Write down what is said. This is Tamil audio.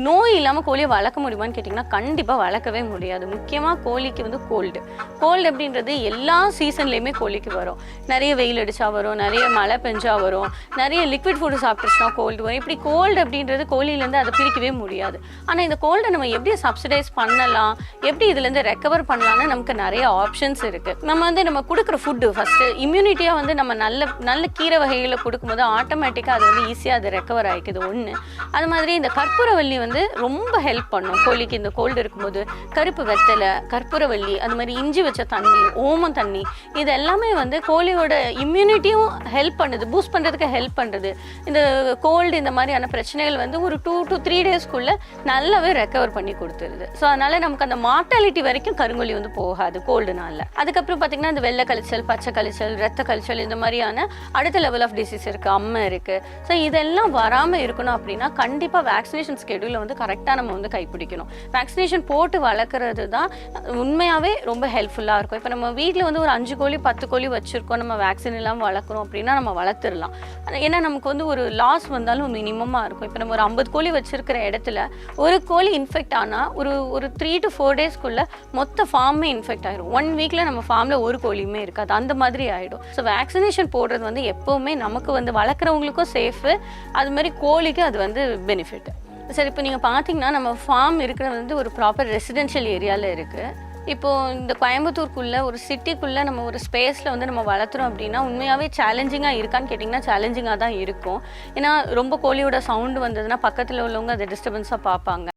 நோய் இல்லாமல் கோழியை வளர்க்க முடியுமான்னு கேட்டிங்கன்னா கண்டிப்பாக வளர்க்கவே முடியாது. முக்கியமாக கோழிக்கு வந்து கோல்டு அப்படின்றது எல்லா சீசன்லேயுமே கோழிக்கு வரும். நிறைய வெயில் அடித்தா வரும், நிறைய மழை பெஞ்சா வரும், நிறைய லிக்விட் ஃபுட்டு சாப்பிட்டுச்சுன்னா கோல்டு வரும். இப்படி கோல்டு அப்படின்றது கோழியிலேருந்து அதை பிரிக்கவே முடியாது. ஆனால் இந்த கோல்டை நம்ம எப்படி சப்சிடைஸ் பண்ணலாம், எப்படி இதுலேருந்து ரெக்கவர் பண்ணலாம்னு நமக்கு நிறைய ஆப்ஷன்ஸ் இருக்குது. நம்ம கொடுக்குற ஃபுட்டு ஃபஸ்ட்டு இம்யூனிட்டியாக வந்து நம்ம நல்ல கீரை வகைகளை கொடுக்கும்போது ஆட்டோமேட்டிக்காக அது வந்து ஈஸியாக அது ரெக்கவர் ஆகிக்குது ஒன்று. அது மாதிரி இந்த கற்பூரவள்ளி வந்து ரொம்ப ஹெல்ப் பண்ணும் கோழிக்கு. இந்த கோல்டு இருக்கும்போது கருப்பு வெத்தலை, கற்பூரவள்ளி, அது மாதிரி இஞ்சி வச்ச தண்ணி, ஓமம் தண்ணி, இது எல்லாமே வந்து கோழியோட இம்யூனிட்டியும் ஹெல்ப் பண்ணுது, பூஸ்ட் பண்ணுறதுக்கு ஹெல்ப் பண்ணுறது. இந்த கோல்டு இந்த மாதிரியான பிரச்சனைகள் வந்து ஒரு 2 to 3 டேஸ்க்குள்ளே நல்லாவே ரெக்கவர் பண்ணி கொடுத்துருது. ஸோ அதனால் நமக்கு அந்த மார்ட்டாலிட்டி வரைக்கும் கருங்கோழி வந்து போகாது கோல்டுனால. அதுக்கப்புறம் பார்த்திங்கன்னா இந்த வெள்ளை கழிச்சல், பச்சை கழிச்சல், ரத்த கழிச்சல், இந்த மாதிரியான அடுத்த லெவல் ஆஃப் டிசீஸ் இருக்குது, அம்மை இருக்குது. ஸோ இதெல்லாம் வராமல் இருக்கணும் அப்படின்னா கண்டிப்பாக வேக்சினேஷன் ஸ்கெடியூலை வந்து கரெக்டாக நம்ம வந்து கைப்பிடிக்கணும். வேக்சினேஷன் போட்டு வளர்க்குறது தான் உண்மையாகவே ரொம்ப ஹெல்ப்ஃபுல்லாக இருக்கும். இப்போ நம்ம வீட்டில் வந்து ஒரு 5 கோழி 10 கோழி வச்சுருக்கோம், நம்ம வேக்சின் இல்லாமல் வளர்க்குறோம் அப்படின்னா நம்ம வளர்த்துடலாம். ஏன்னா நமக்கு வந்து ஒரு லாஸ் வந்தாலும் மினிமமாக இருக்கும். இப்போ நம்ம ஒரு 50 கோழி வச்சுருக்கிற இடத்துல ஒரு கோழி இன்ஃபெக்ட் ஆனால் ஒரு 3 to 4 டேஸ்க்குள்ளே மொத்த ஃபார்மே இன்ஃபெக்ட் ஆகிடும். 1 வீக்கில் நம்ம ஃபார்மில் ஒரு கோழியுமே இருக்காது, அந்த மாதிரி ஆகிடும். ஸோ வேக்சினேஷன் போடுறது வந்து எப்போவுமே நமக்கு வந்து வளர்க்குறவங்களுக்கும் சேஃபு, அது மாதிரி கோழிக்கு அது வந்து பெனிஃபிட். சரி, இப்போ நீங்கள் பார்த்தீங்கன்னா நம்ம ஃபார்ம் இருக்கிறது வந்து ஒரு ப்ராப்பர் ரெசிடென்ஷியல் ஏரியாவில் இருக்குது. இப்போது இந்த கோயம்புத்தூருக்குள்ளே ஒரு சிட்டிக்குள்ளே நம்ம ஒரு ஸ்பேஸில் வந்து நம்ம வளர்த்துறோம் அப்படின்னா உண்மையாகவே சேலஞ்சிங்காக இருக்கான்னு கேட்டிங்கன்னா சேலஞ்சிங்காக தான் இருக்கும். ஏன்னா ரொம்ப கோழியோட சவுண்டு வந்ததுன்னா பக்கத்தில் உள்ளவங்க அதை டிஸ்டர்பன்ஸாக பார்ப்பாங்க.